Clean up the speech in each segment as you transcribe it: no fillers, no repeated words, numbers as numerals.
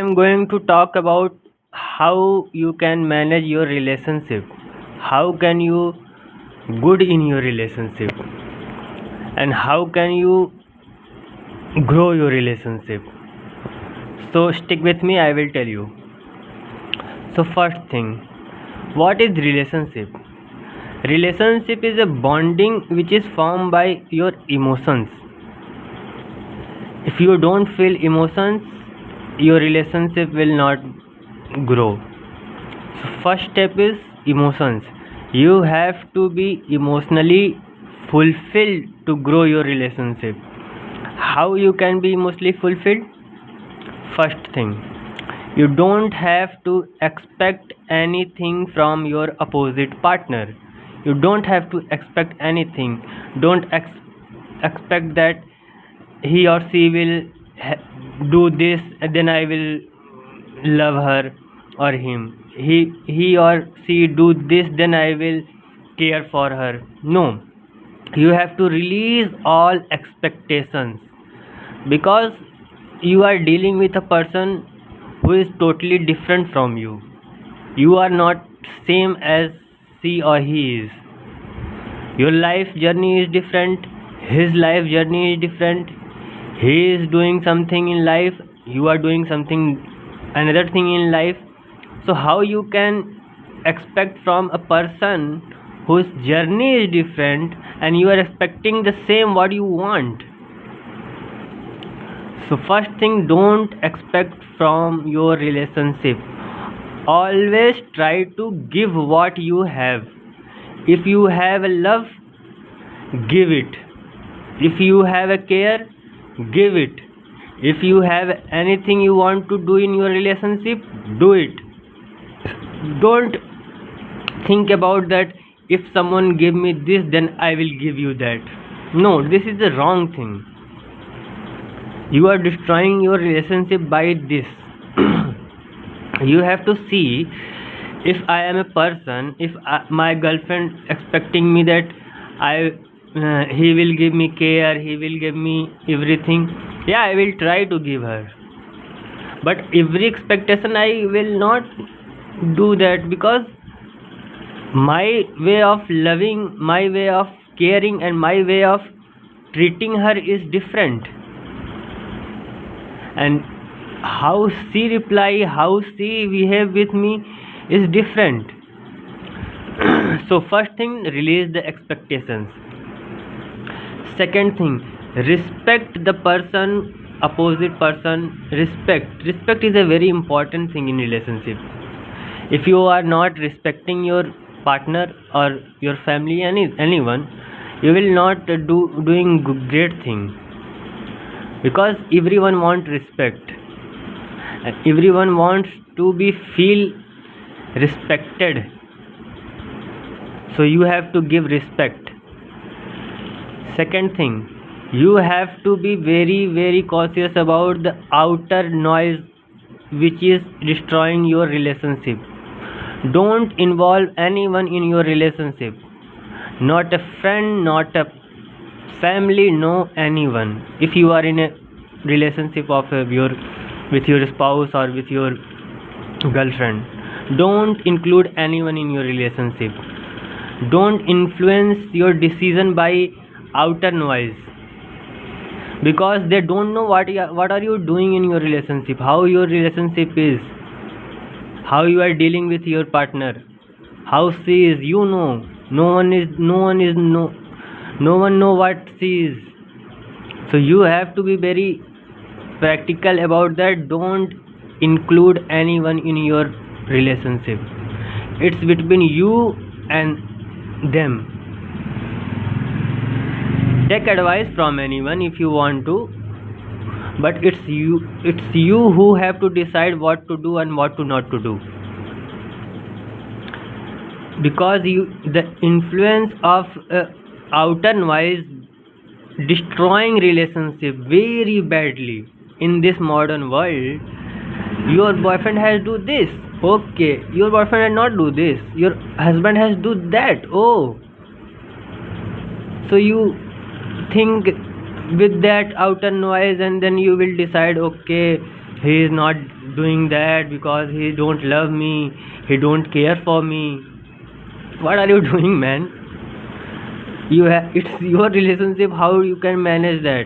am going to talk about how you can manage your relationship. How can you good in your relationship and how can you grow your relationship. So stick with me, I will tell you. So first thing, what is relationship? Relationship is a bonding which is formed by your emotions. If you don't feel emotions, your relationship will not grow. So first step is emotions. You have to be emotionally fulfilled to grow your relationship. How you can be emotionally fulfilled? First thing, you don't have to expect anything from your opposite partner. You don't have to expect anything. Don't expect that he or she will do this and then I will love her or him. He or she do this then I will care for her. No, you have to release all expectations because you are dealing with a person who is totally different from you. You are not same as she or he is. Your life journey is different, his life journey is different. He is doing something in life, you are doing something another thing in life. So how you can expect from a person whose journey is different and you are expecting the same what you want? So first thing, don't expect from your relationship. Always try to give what you have. If you have a love, give it. If you have a care, give it. If you have anything you want to do in your relationship, do it. Don't think about that if someone give me this then I will give you that. No, this is the wrong thing. You are destroying your relationship by this. You have to see, if I am a person, if my girlfriend expecting me that he will give me care, he will give me everything, yeah, I will try to give her, but every expectation I will not do that, because my way of loving, my way of caring and my way of treating her is different, and how she reply, how she behave with me is different. So first thing, release the expectations. Second thing, respect the person, opposite person. Respect is a very important thing in relationship. If you are not respecting your partner or your family, anyone, you will not doing great thing, because everyone wants respect and everyone wants to be feel respected. So you have to give respect. Second thing, you have to be very cautious about the outer noise which is destroying your relationship. Don't involve anyone in your relationship, not a friend, not a family, no anyone. If you are in a relationship of with your spouse or with your girlfriend, don't include anyone in your relationship. Don't influence your decision by outer noise, because they don't know what are you doing in your relationship, how your relationship is, how you are dealing with your partner, how she is. No one know what she is. So you have to be very practical about that. Don't include anyone in your relationship. It's between you and them. Take advice from anyone if you want to, but it's you who have to decide what to do and what to not to do, because the influence of outer noise destroying relationship very badly in this modern world. Your boyfriend has do this, okay, your boyfriend has not do this, your husband has do that. Oh, so you think with that outer noise and then you will decide, okay, he is not doing that because he don't love me, he don't care for me. What are you doing, man? It's your relationship, how you can manage that?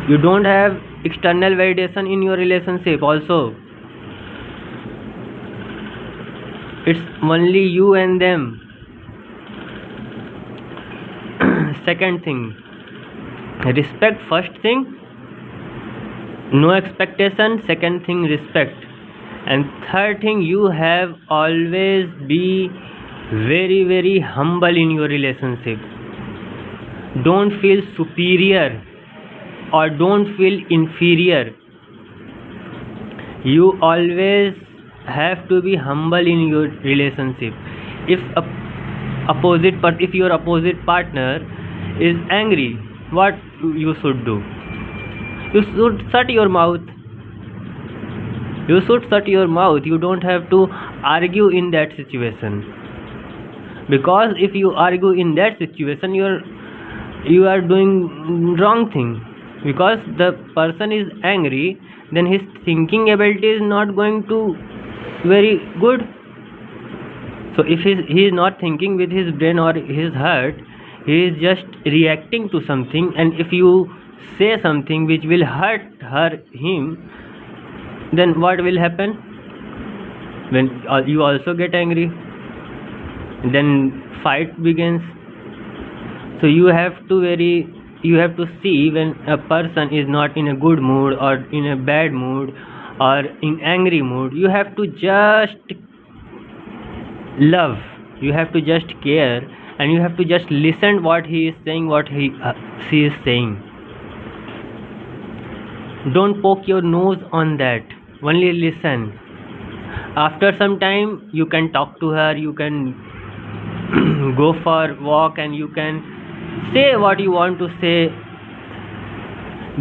You don't have external validation in your relationship also. It's only you and them. Second thing, respect. First thing, no expectation. Second thing, respect. And third thing, you have always be very humble in your relationship. Don't feel superior or don't feel inferior. You always have to be humble in your relationship. If your opposite partner is angry, what you should do? You should shut your mouth. You don't have to argue in that situation, because if you argue in that situation, you are doing wrong thing, because the person is angry, then his thinking ability is not going to very good. So if he is not thinking with his brain or his heart, he is just reacting to something, and if you say something which will hurt him, then what will happen? When you also get angry, then fight begins. So you have to see when a person is not in a good mood or in a bad mood or in angry mood. You have to just love, you have to just care, and you have to just listen what he is saying, what she is saying. Don't poke your nose on that, only listen. After some time you can talk to her, you can go for walk, and you can say what you want to say.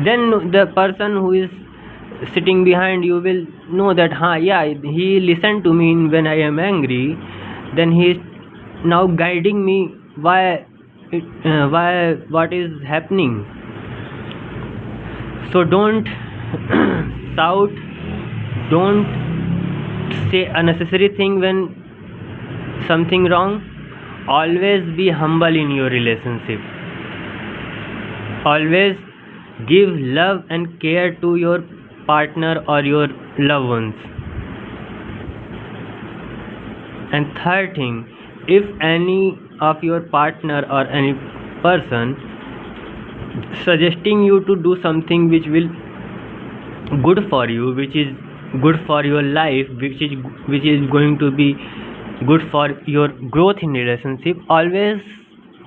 Then the person who is sitting behind you will know that he listened to me when I am angry, then he is now guiding me why what is happening. So don't shout, don't say unnecessary thing when something wrong. Always be humble in your relationship. Always give love and care to your partner or your loved ones. And third thing, if any of your partner or any person suggesting you to do something which will good for you, which is good for your life, which is going to be good for your growth in relationship, always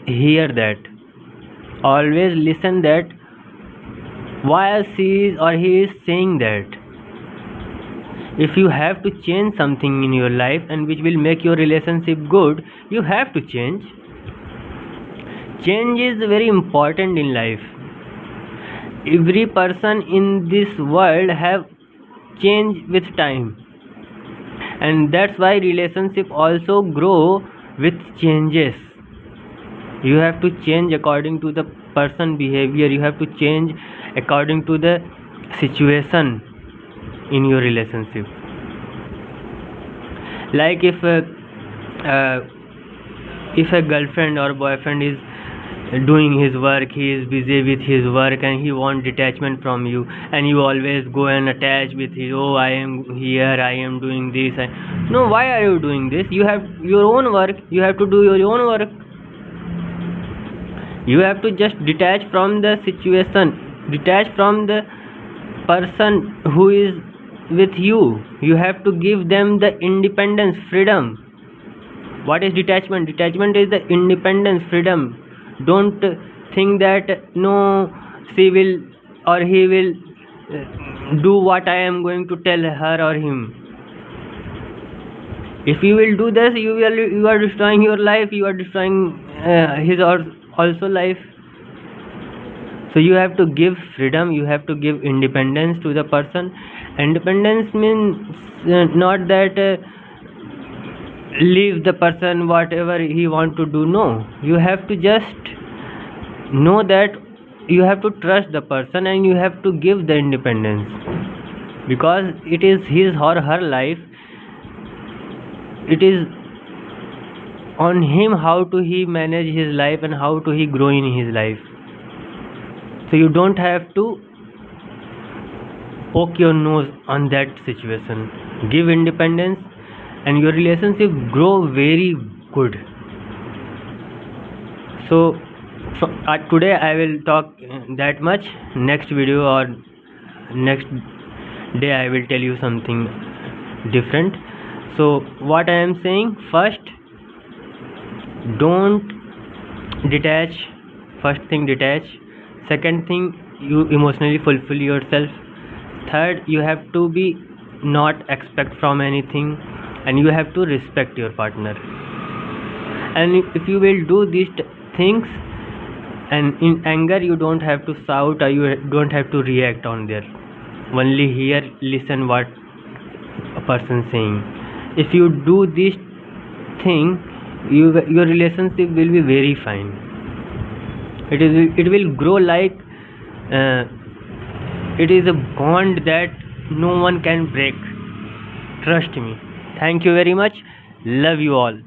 hear that, always listen that why she is or he is saying that. If you have to change something in your life and which will make your relationship good, you have to change. Change is very important in life. Every person in this world have changed with time, and that's why relationship also grow with changes. You have to change according to the person behavior, you have to change according to the situation in your relationship. Like if a girlfriend or boyfriend is doing his work, he is busy with his work and he wants detachment from you, and you always go and attach with his, I am here, I am doing this. No, why are you doing this? You have your own work, you have to do your own work. You have to just detach from the situation, detach from the person who is with you. You have to give them the independence, freedom. What is detachment? Detachment is the independence, freedom. Don't think that no, she will or he will do what I am going to tell her or him. If you will do this, you are destroying your life, you are destroying his also life. So you have to give freedom, you have to give independence to the person. Independence means not that leave the person whatever he want to do. No, you have to just know that you have to trust the person and you have to give the independence. because it is his or her life. It is on him how to he manage his life and how to he grow in his life. So you don't have to poke your nose on that situation. Give independence and your relationship grow very good. So today I will talk that much. Next video or next day I will tell you something different. So what I am saying, first, don't detach. First thing, detach. Second thing, you emotionally fulfill yourself. Third, you have to be not expect from anything, and you have to respect your partner. And if you will do these things, and in anger you don't have to shout or you don't have to react on there. Only hear, listen what a person saying. If you do this thing, your relationship will be very fine. It will grow like it is a bond that no one can break. Trust me. Thank you very much. Love you all.